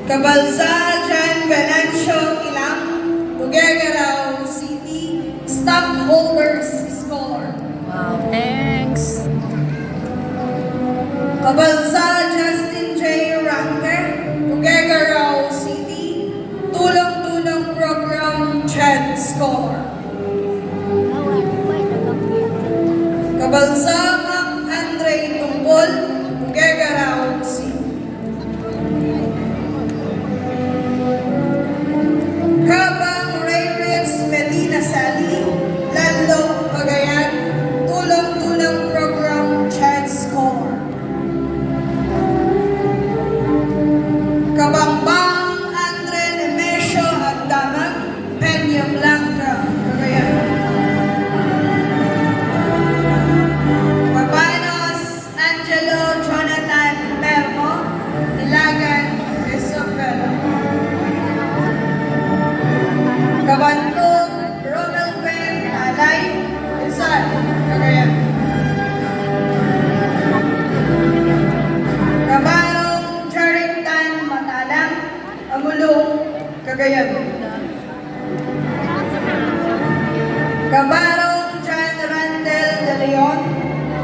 Cabalza Jan Venancio Ilang, Tuguegarao City, Stockholders Scholar. Wow, thanks. Cabalza Justin J. Ranker, Tuguegarao City, Tulong-Tulong Program CHED Scholar. Cabalza Mac Andre Tumbol, Tuguegarao City. Kabang Reyes Medina Sali, Lando Cagayan, Tulong-Tulong Program CHED Scholar. Kabambang Andre Nemesio Agdamag, Peña Blanca, Cagayan. Cabanos Angelo Jonathan Termo, Ilagan, Isabela. Kabantog Romel Ben Alay, Rizal, Cagayan. Kabarong Charingtan Matalang, Amulong, Cagayan. Kabarong John Randel De Leon,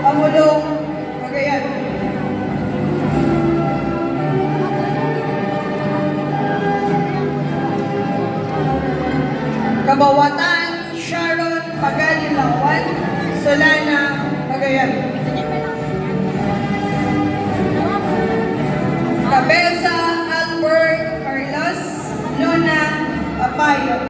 Amulong, Cagayan. Kabawatan Sharon Pagalilawan, Solana, Cagayan. Cabeza Albert Carlos, Luna, Papayo.